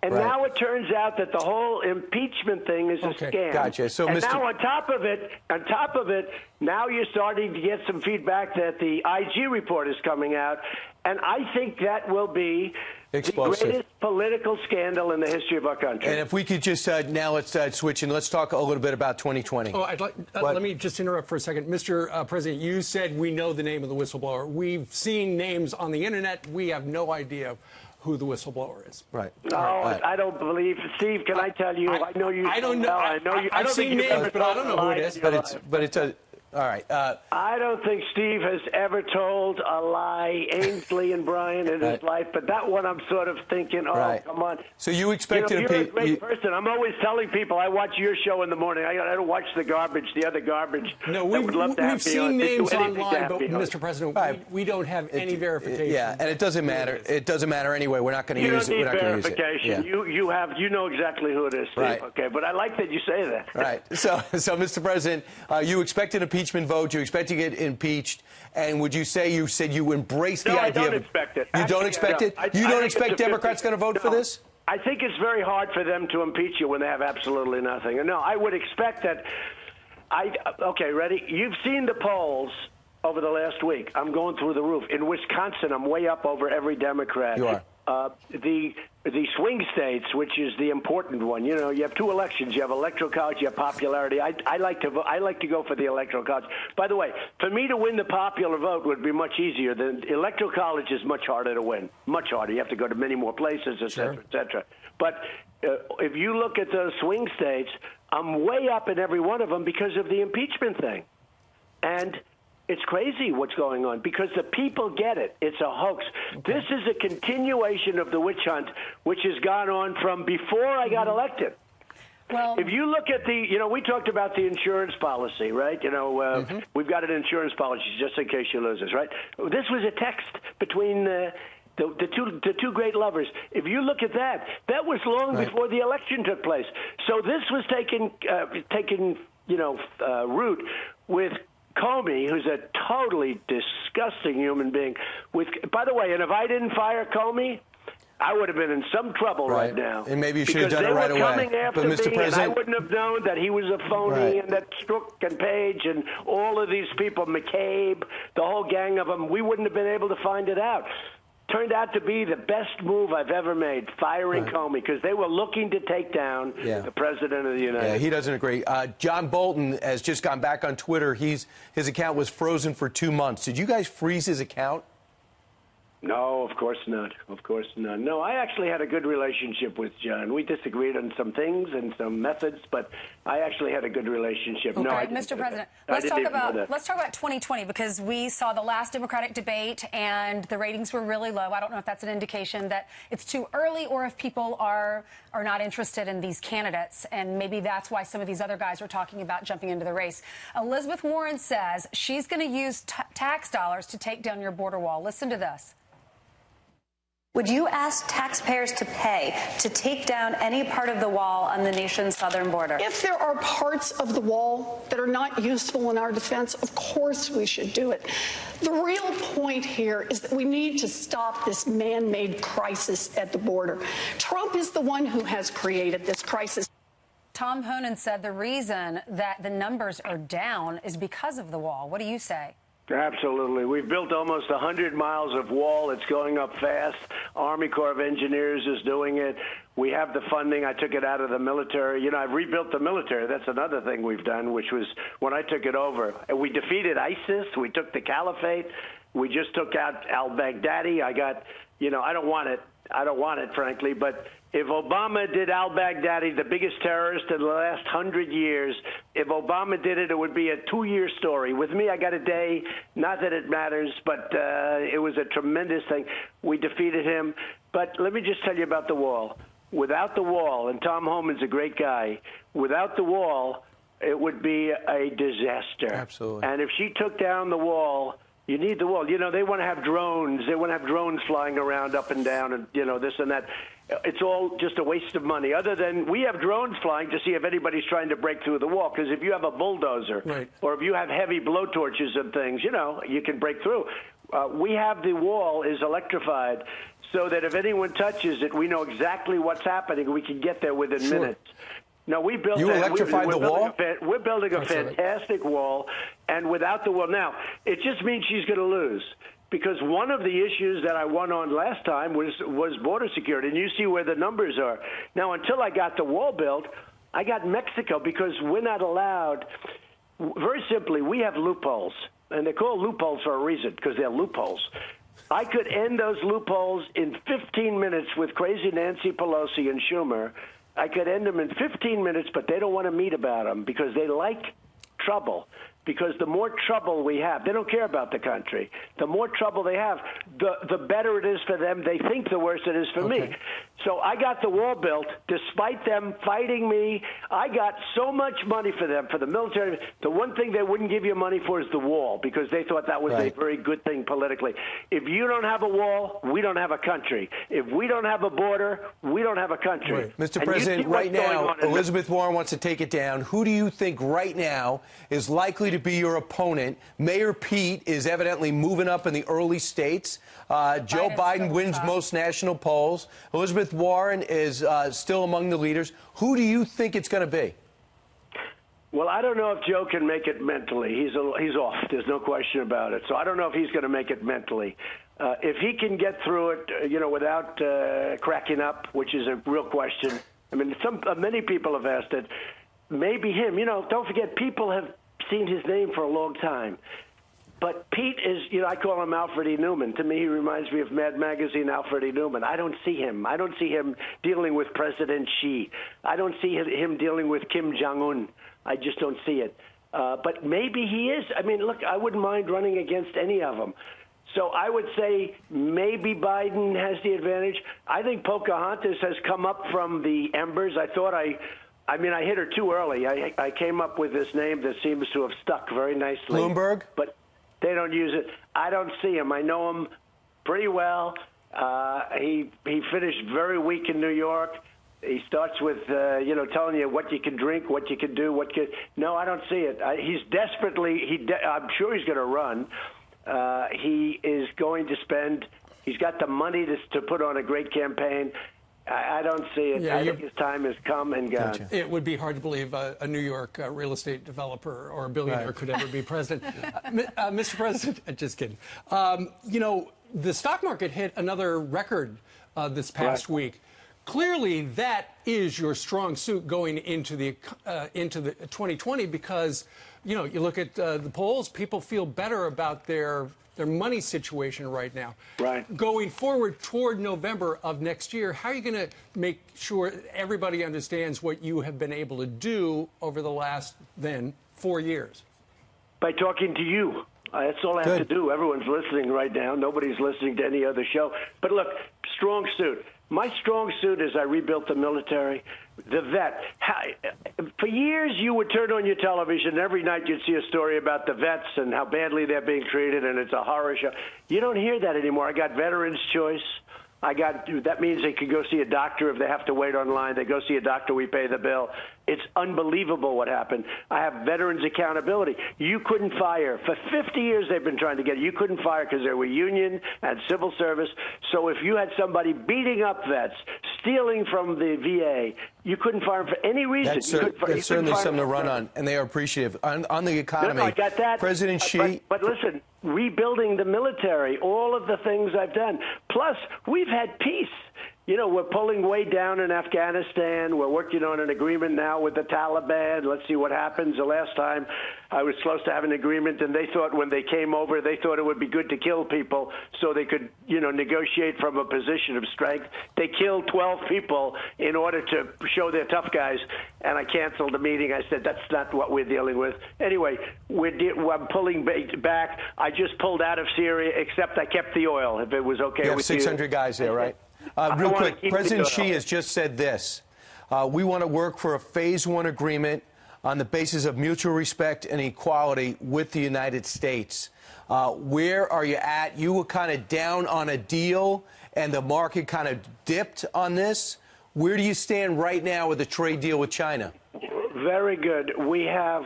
And now it turns out that the whole impeachment thing is a scam. Gotcha. So, and now on top of it, now you're starting to get some feedback that the IG report is coming out, and I think that will be explosive. The greatest political scandal in the history of our country. And if we could just now let's switch and let's talk a little bit about 2020. Oh, I'd like. Let me just interrupt for a second, Mr. President. You said we know the name of the whistleblower. We've seen names on the internet. We have no idea who the whistleblower is. Right. No, I don't believe. Steve, can I tell you? I know you. I don't know. I know you. I've seen names, but I don't know who it is. But it's a. All right. I don't think Steve has ever told a lie, Ainsley and Brian, in his life. But that one, I'm sort of thinking, come on. So you expected you're a great person. I'm always telling people I watch your show in the morning. I don't watch the other garbage. No, we've seen names online, but Mr. President, we don't have any verification. Yeah, and it doesn't matter. It doesn't matter anyway. We're not going to use it. You We're don't not need verification. You know exactly who it is, Steve. Right. Okay, but I like that you say that. Right. So Mr. President, you expected impeachment vote. You expect to get impeached, and would you say you embrace the idea? I don't expect it. You don't expect it? You don't expect Democrats going to vote for this? I think it's very hard for them to impeach you when they have absolutely nothing. No, I would expect that. Okay, ready? You've seen the polls over the last week. I'm going through the roof. In Wisconsin, I'm way up over every Democrat. You are. The swing states, which is the important one, you know, you have two elections. You have electoral college, you have popularity. I like to go for the electoral college. By the way, for me to win the popular vote would be much easier. The electoral college is much harder to win, much harder. You have to go to many more places, et cetera, et cetera. But if you look at those swing states, I'm way up in every one of them because of the impeachment thing. And it's crazy what's going on because the people get it. It's a hoax. Okay. This is a continuation of the witch hunt, which has gone on from before I got elected. Well, if you look at we talked about the insurance policy, right? We've got an insurance policy just in case you lose us, right? This was a text between the two great lovers. If you look at that, that was long before the election took place. So this was taken root with Comey, who's a totally disgusting human being. By the way, and if I didn't fire Comey, I would have been in some trouble right now. And maybe you should have done it right away. Because they were coming after But, Mr. me, President, and I wouldn't have known that he was a phony, Right. and that Strzok and Page and all of these people, McCabe, the whole gang of them, we wouldn't have been able to find it out. Turned out to be the best move I've ever made, firing Comey, because they were looking to take down the President of the United States. Yeah, he doesn't agree. John Bolton has just gone back on Twitter. His account was frozen for 2 months. Did you guys freeze his account? No, of course not. Of course not. No, I actually had a good relationship with John. We disagreed on some things and some methods, but I actually had a good relationship. Okay, No, I Mr. President, I let's didn't talk even know that. about 2020, because we saw the last Democratic debate and the ratings were really low. I don't know if that's an indication that it's too early or if people are not interested in these candidates, and maybe that's why some of these other guys are talking about jumping into the race. Elizabeth Warren says she's going to use tax dollars to take down your border wall. Listen to this. Would you ask taxpayers to pay to take down any part of the wall on the nation's southern border? If there are parts of the wall that are not useful in our defense, of course we should do it. The real point here is that we need to stop this man-made crisis at the border. Trump is the one who has created this crisis. Tom Honan said the reason that the numbers are down is because of the wall. What do you say? Absolutely. We've built almost 100 miles of wall. It's going up fast. Army Corps of Engineers is doing it. We have the funding. I took it out of the military. You know, I've rebuilt the military. That's another thing we've done, which was when I took it over. And we defeated ISIS. We took the caliphate. We just took out al-Baghdadi. I don't want it. I don't want it, frankly, but if Obama did al-Baghdadi, the biggest terrorist in the last 100 years, if Obama did it, it would be a 2-year story. With me, I got a day. Not that it matters, but it was a tremendous thing. We defeated him. But let me just tell you about the wall. Without the wall, and Tom Homan's a great guy, without the wall, it would be a disaster. Absolutely. And if she took down the wall, you need the wall. You know, they want to have drones. They want to have drones flying around up and down and, you know, this and that. It's all just a waste of money, other than we have drones flying to see if anybody's trying to break through the wall. Because if you have a bulldozer or if you have heavy blowtorches and things, you know, you can break through. We have the wall is electrified so that if anyone touches it, we know exactly what's happening. We can get there within minutes. No, we built You electrified the wall? We're building a fantastic wall, and without the wall, now, it just means she's going to lose. Because one of the issues that I won on last time was border security, and you see where the numbers are. Now, until I got the wall built, I got Mexico because we're not allowed. Very simply, we have loopholes, and they're called loopholes for a reason, because they're loopholes. I could end those loopholes in 15 minutes with crazy Nancy Pelosi and Schumer. I could end them in 15 minutes, but they don't want to meet about them because they like trouble. Because the more trouble we have, they don't care about the country. The more trouble they have, the better it is for them. They think the worse it is for me. So I got the wall built despite them fighting me. I got so much money for them, for the military. The one thing they wouldn't give you money for is the wall because they thought that was a very good thing politically. If you don't have a wall, we don't have a country. If we don't have a border, we don't have a country. Mr. President, right now, Elizabeth Warren wants to take it down. Who do you think right now is likely to be your opponent? Mayor Pete is evidently moving up in the early states. Joe Biden wins most national polls. Elizabeth Warren is still among the leaders. Who do you think it's going to be? Well, I don't know if Joe can make it mentally. He's off. There's no question about it. So I don't know if he's going to make it mentally. If he can get through it, you know, without cracking up, which is a real question. I mean, many people have asked it. Maybe him. You know, don't forget, people have seen his name for a long time. But Pete is, you know, I call him Alfred E. Newman. To me, he reminds me of Mad Magazine Alfred E. Newman. I don't see him. I don't see him dealing with President Xi. I don't see him dealing with Kim Jong-un. I just don't see it. But maybe he is. I mean, look, I wouldn't mind running against any of them. So I would say maybe Biden has the advantage. I think Pocahontas has come up from the embers. I hit her too early. I came up with this name that seems to have stuck very nicely. Bloomberg? But they don't use it. I don't see him. I know him pretty well. He finished very weak in New York. He starts with, telling you what you can drink, what you can do, No, I don't see it. He's desperately, I'm sure he's going to run. He is going to spend He's got the money to put on a great campaign. I don't see it. Yeah, I think his time has come and gone. Gotcha. It would be hard to believe a New York real estate developer or a billionaire could ever be president. Mr. President, just kidding. You know, the stock market hit another record this past week. Clearly, that is your strong suit going into the 2020 because, you know, you look at the polls, people feel better about their money situation right now. Right. Going forward toward November of next year, how are you going to make sure everybody understands what you have been able to do over the last, 4 years? By talking to you. That's all I have to do. Everyone's listening right now. Nobody's listening to any other show. But look, strong suit. My strong suit is I rebuilt the military, the vet. For years, you would turn on your television, and every night you'd see a story about the vets and how badly they're being treated, and it's a horror show. You don't hear that anymore. I got Veterans Choice. That means they can go see a doctor if they have to wait online. They go see a doctor, we pay the bill. It's unbelievable what happened. I have veterans accountability. You couldn't fire. For 50 years they've been trying to get it. You couldn't fire because there were union and civil service. So if you had somebody beating up vets, stealing from the VA, you couldn't fire them for any reason. That's certainly something to run on, and they are appreciative. On the economy, no, I got that. President Xi... But listen, rebuilding the military, all of the things I've done. Plus, we've had peace. You know, we're pulling way down in Afghanistan. We're working on an agreement now with the Taliban. Let's see what happens. The last time I was supposed to have an agreement, and they thought when they came over, they thought it would be good to kill people so they could, you know, negotiate from a position of strength. They killed 12 people in order to show they're tough guys, and I canceled the meeting. I said, that's not what we're dealing with. Anyway, I'm pulling back. I just pulled out of Syria, except I kept the oil, if it was okay you have with 600 guys there, right? Real quick, President Xi has just said this. We want to work for a phase one agreement on the basis of mutual respect and equality with the United States. Where are you at? You were kind of down on a deal, and the market kind of dipped on this. Where do you stand right now with the trade deal with China? Very good. We have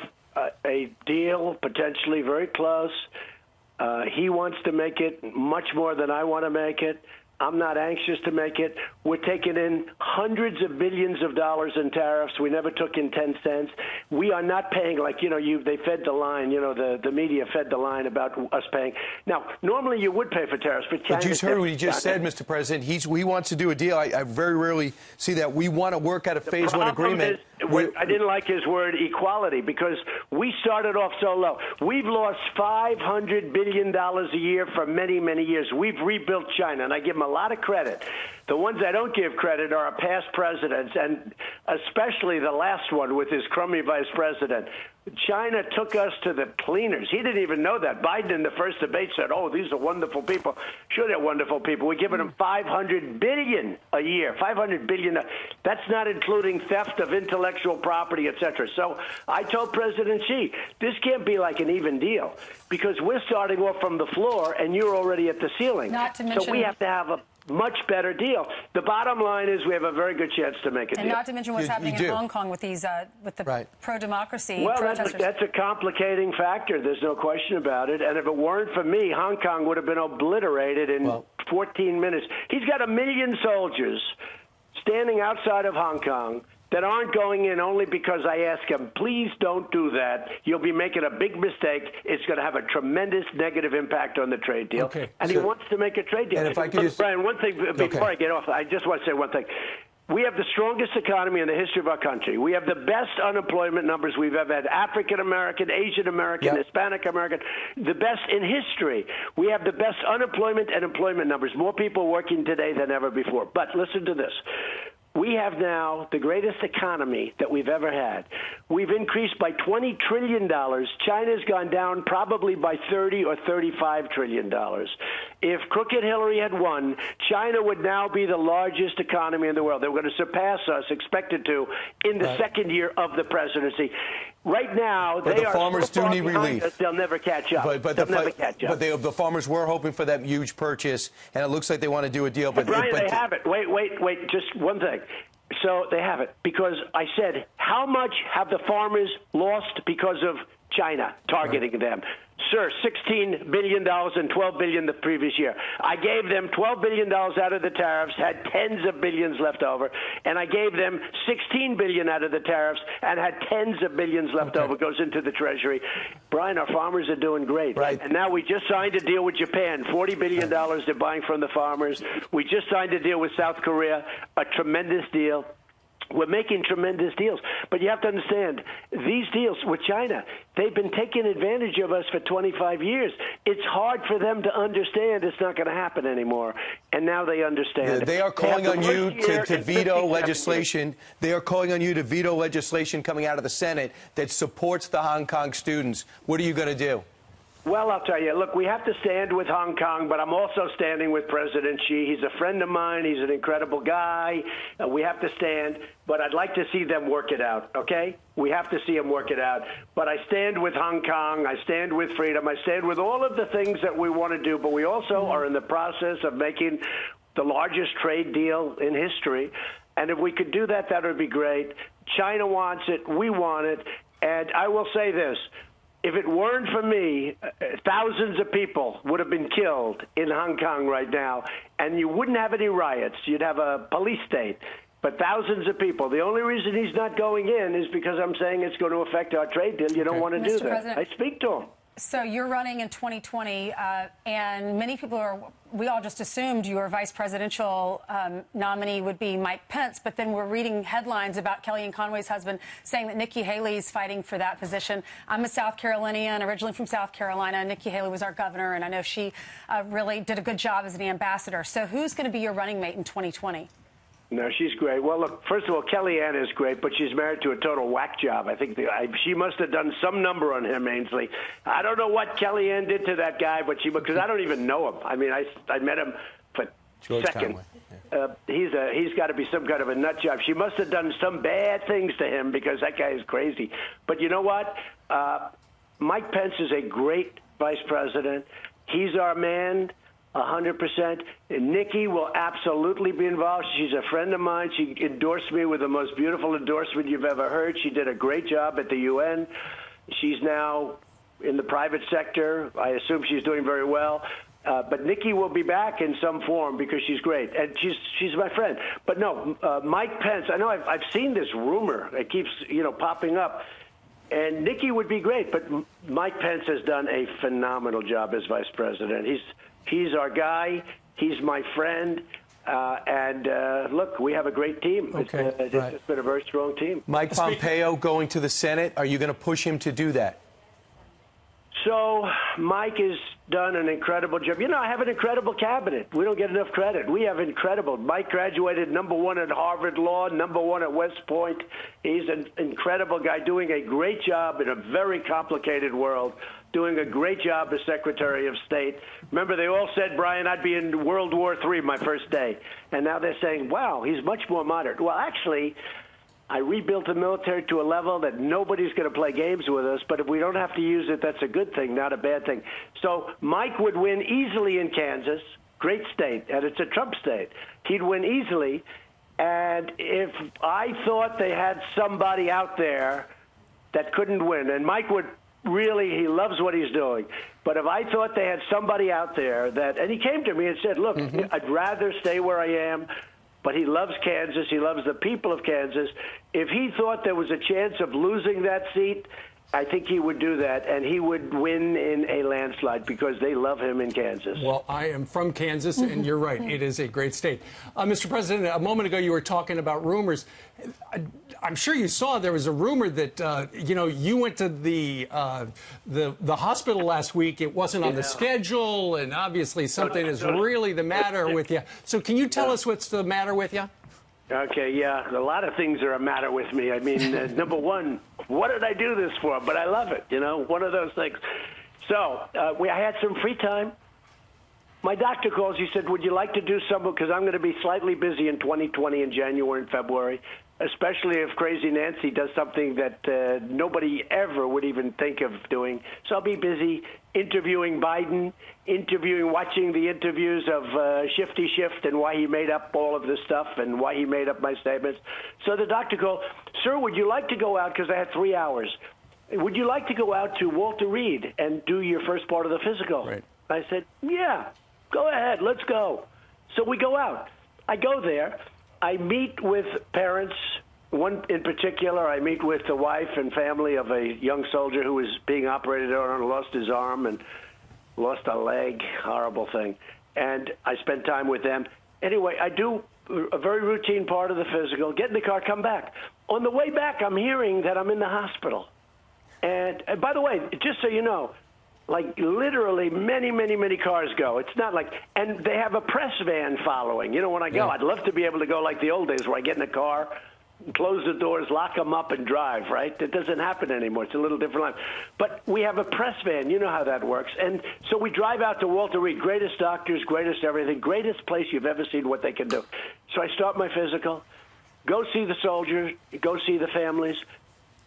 a deal potentially very close. He wants to make it much more than I want to make it. I'm not anxious to make it. We're taking in hundreds of billions of dollars in tariffs. We never took in 10 cents. We are not paying like, you know, they fed the line, you know, the media fed the line about us paying. Now, normally you would pay for tariffs, but China... But you heard what he just said, Mr. President. He wants to do a deal. I very rarely see that. We want to work out a phase one agreement. I didn't like his word equality because we started off so low. We've lost $500 billion a year for many, many years. We've rebuilt China, and I give them a lot of credit. The ones I don't give credit are our past presidents, and especially the last one with his crummy vice president. China took us to the cleaners. He didn't even know that. Biden in the first debate said, oh, these are wonderful people. Sure, they're wonderful people. We're giving them $500 billion a year, $500 billion. That's not including theft of intellectual property, et cetera. So I told President Xi, this can't be like an even deal because we're starting off from the floor and you're already at the ceiling. Not to mention, so we have to have a much better deal. The bottom line is we have a very good chance to make a deal. And not to mention what's happening in Hong Kong with these with the pro-democracy protesters. That's a complicating factor. There's no question about it. And if it weren't for me, Hong Kong would have been obliterated in 14 minutes. He's got 1 million soldiers standing outside of Hong Kong that aren't going in only because I ask him, please don't do that. You'll be making a big mistake. It's going to have a tremendous negative impact on the trade deal. Okay, and he wants to make a trade deal. And if I could just... Brian, one thing before I get off, I just want to say one thing. We have the strongest economy in the history of our country. We have the best unemployment numbers we've ever had. African-American, Asian-American, Hispanic-American, the best in history. We have the best unemployment and employment numbers. More people working today than ever before. But listen to this. We have now the greatest economy that we've ever had. We've increased by $20 trillion. China's gone down probably by $30 or $35 trillion. If crooked Hillary had won, China would now be the largest economy in the world. They were going to surpass us, expected to, in the second year of the presidency. Right now, the farmers do need relief. They'll never catch up. But the farmers were hoping for that huge purchase, and it looks like they want to do a deal. But Brian, they have it. Wait. Just one thing. So they have it because I said, how much have the farmers lost because of China targeting them? Sir, $16 billion and $12 billion the previous year. I gave them $12 billion out of the tariffs, had tens of billions left over, and I gave them $16 billion out of the tariffs and had tens of billions left over, goes into the Treasury. Brian, our farmers are doing great. Right. And now we just signed a deal with Japan, $40 billion they're buying from the farmers. We just signed a deal with South Korea, a tremendous deal. We're making tremendous deals. But you have to understand, these deals with China, they've been taking advantage of us for 25 years. It's hard for them to understand it's not going to happen anymore. And now they understand. They are calling on you to veto legislation. They are calling on you to veto legislation coming out of the Senate that supports the Hong Kong students. What are you going to do? Well, I'll tell you, look, we have to stand with Hong Kong, but I'm also standing with President Xi. He's a friend of mine. He's an incredible guy. We have to stand, but I'd like to see them work it out, okay? We have to see them work it out. But I stand with Hong Kong. I stand with freedom. I stand with all of the things that we want to do, but we also are in the process of making the largest trade deal in history. And if we could do that, that would be great. China wants it. We want it. And I will say this. If it weren't for me, thousands of people would have been killed in Hong Kong right now, and you wouldn't have any riots. You'd have a police state. But thousands of people. The only reason he's not going in is because I'm saying it's going to affect our trade deal. You don't want to do that. President, I speak to him. So you're running in 2020, and many people we all just assumed your vice presidential nominee would be Mike Pence, but then we're reading headlines about Kellyanne Conway's husband saying that Nikki Haley's fighting for that position. I'm a South Carolinian, originally from South Carolina. Nikki Haley was our governor, and I know she really did a good job as an ambassador. So who's going to be your running mate in 2020? No, she's great. Well, look, first of all, Kellyanne is great, but she's married to a total whack job. I think she must have done some number on him, Ainsley. I don't know what Kellyanne did to that guy, but because I don't even know him. I mean, I met him for George second. Conway. Yeah. He's got to be some kind of a nut job. She must have done some bad things to him because that guy is crazy. But you know what? Mike Pence is a great vice president. He's our man. 100%. Nikki will absolutely be involved. She's a friend of mine. She endorsed me with the most beautiful endorsement you've ever heard. She did a great job at the UN. She's now in the private sector. I assume she's doing very well. But Nikki will be back in some form because she's great. And she's my friend. But no, Mike Pence, I know I've seen this rumor. It keeps, popping up. And Nikki would be great, but Mike Pence has done a phenomenal job as vice president. He's our guy. He's my friend. Look, we have a great team. Okay, it's been a very strong team. Mike Pompeo going to the Senate. Are you going to push him to do that? So Mike has done an incredible job. I have an incredible cabinet. We don't get enough credit. We have incredible. Mike graduated #1 at Harvard Law, #1 at West Point. He's an incredible guy doing a great job in a very complicated world, doing a great job as Secretary of State. Remember, they all said, Brian, I'd be in World War III my first day. And now they're saying, wow, he's much more moderate. Well, actually, I rebuilt the military to a level that nobody's going to play games with us, but if we don't have to use it, that's a good thing, not a bad thing. So Mike would win easily in Kansas, great state, and it's a Trump state. He'd win easily, and if I thought they had somebody out there that couldn't win, and Mike would really, he loves what he's doing, but if I thought they had somebody out there and he came to me and said, look, I'd rather stay where I am, but he loves Kansas. He loves the people of Kansas. If he thought there was a chance of losing that seat, I think he would do that, and he would win in a landslide because they love him in Kansas. Well, I am from Kansas, and you're right. It is a great state. Mr. President, a moment ago you were talking about rumors. I'm sure you saw there was a rumor that, you went to the hospital last week. It wasn't on the schedule, and obviously something is really the matter with you. So can you tell us what's the matter with you? Okay, yeah, a lot of things are a matter with me. I mean, number one, what did I do this for? But I love it, one of those things. So I had some free time. My doctor calls. He said, would you like to do something? Because I'm going to be slightly busy in 2020 in January and February, especially if Crazy Nancy does something that nobody ever would even think of doing. So I'll be busy interviewing Biden, watching the interviews of Shifty Shift and why he made up all of this stuff and why he made up my statements. So the doctor called, sir, would you like to go out? Because I had 3 hours. would you like to go out to Walter Reed and do your first part of the physical? Right. I said, yeah, go ahead, let's go. So we go out. I go there. I meet with parents. One in particular, I meet with the wife and family of a young soldier who was being operated on, lost his arm and lost a leg, horrible thing. And I spent time with them. Anyway, I do a very routine part of the physical, get in the car, come back. On the way back, I'm hearing that I'm in the hospital. And by the way, just so you know, like literally many cars go. It's not like, and they have a press van following. You know, when I go, I'd love to be able to go like the old days where I get in the car, close the doors, lock them up, and drive, right? That doesn't happen anymore. It's a little different life. But we have a press van. You know how that works. And so we drive out to Walter Reed, greatest doctors, greatest everything, greatest place you've ever seen what they can do. So I start my physical, go see the soldiers, go see the families,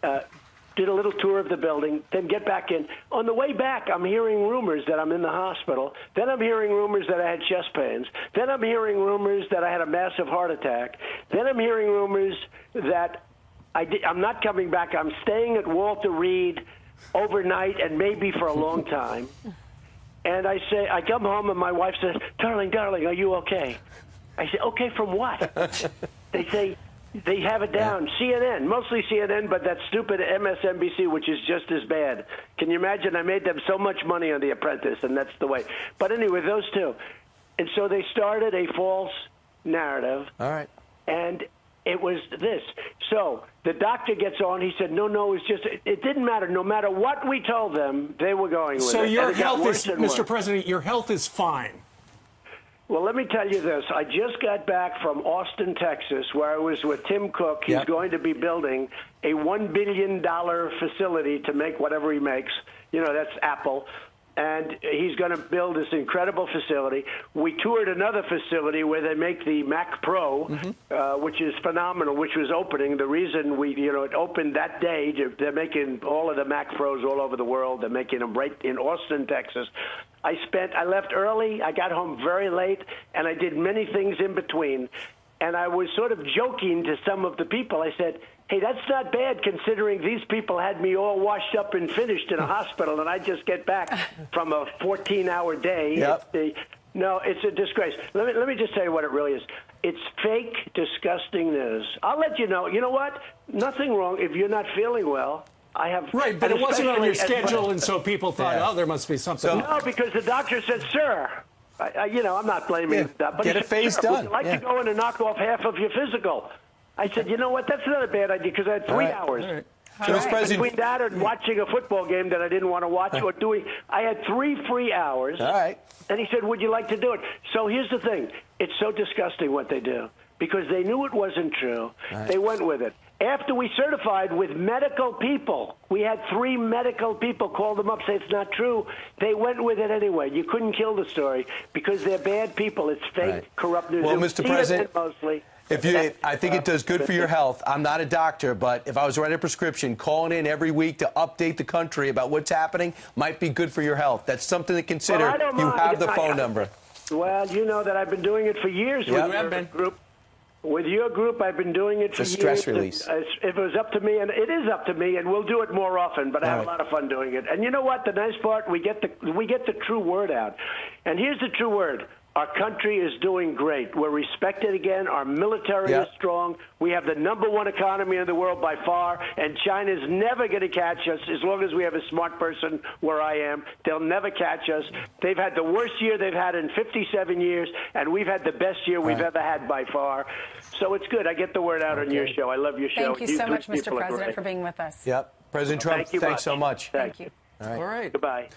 did a little tour of the building, then get back in. On the way back, I'm hearing rumors that I'm in the hospital. Then I'm hearing rumors that I had chest pains. Then I'm hearing rumors that I had a massive heart attack. Then I'm hearing rumors that I'm not coming back. I'm staying at Walter Reed overnight and maybe for a long time. And I come home and my wife says, darling, are you okay? I say, okay from what? They say, they have it down. CNN, mostly CNN, but that stupid MSNBC, which is just as bad. Can you imagine? I made them so much money on The Apprentice, and that's the way. But anyway, those two. And so they started a false narrative. All right. And it was this. So the doctor gets on. He said, no, it didn't matter. No matter what we told them, they were going with it. So your health is, Mr. President, your health is fine. Well, let me tell you this. I just got back from Austin, Texas, where I was with Tim Cook. He's going to be building a $1 billion facility to make whatever he makes. You know, that's Apple. And he's going to build this incredible facility. We toured another facility where they make the Mac Pro, which is phenomenal, which was opening. The reason it opened that day, they're making all of the Mac Pros all over the world. They're making them right in Austin, Texas. I left early, I got home very late, and I did many things in between. And I was sort of joking to some of the people. I said, hey, that's not bad considering these people had me all washed up and finished in a hospital, and I just get back from a 14-hour day. No, it's a disgrace. Let me just tell you what it really is. It's fake, disgusting news. I'll let you know. You know what? Nothing wrong if you're not feeling well. I have right, but it wasn't on your schedule, and so people thought, oh, there must be something. No, because the doctor said, sir, I'm not blaming that, but get a phase done. Would you like to go in and knock off half of your physical? I said, you know what? That's not a bad idea because I had 3 hours. So, Mr. President, between that and watching a football game that I didn't want to watch I had 3 free hours. All right. And he said, would you like to do it? So here's the thing. It's so disgusting what they do because they knew it wasn't true. Right. They went with it. After we certified with medical people, we had 3 medical people call them up, say it's not true. They went with it anyway. You couldn't kill the story because they're bad people. It's fake, corrupt news. Well, Mr. President, mostly. I think it does good for your health. I'm not a doctor, but if I was writing a prescription, calling in every week to update the country about what's happening might be good for your health. That's something to consider. Well, you have the phone number. Well, you know that I've been doing it for years with your group. With your group, I've been doing it for years. It's a stress release. If it was up to me, and it is up to me, and we'll do it more often, but I have a lot of fun doing it. And you know what? The nice part, we get the true word out. And here's the true word. Our country is doing great. We're respected again. Our military is strong. We have the #1 economy in the world by far, and China's never going to catch us as long as we have a smart person where I am. They'll never catch us. They've had the worst year they've had in 57 years, and we've had the best year we've ever had by far. So it's good. I get the word out on your show. I love your show. Thank you so much, Mr. President, for being with us. President Trump, thanks so much. Thank you. All right. Goodbye.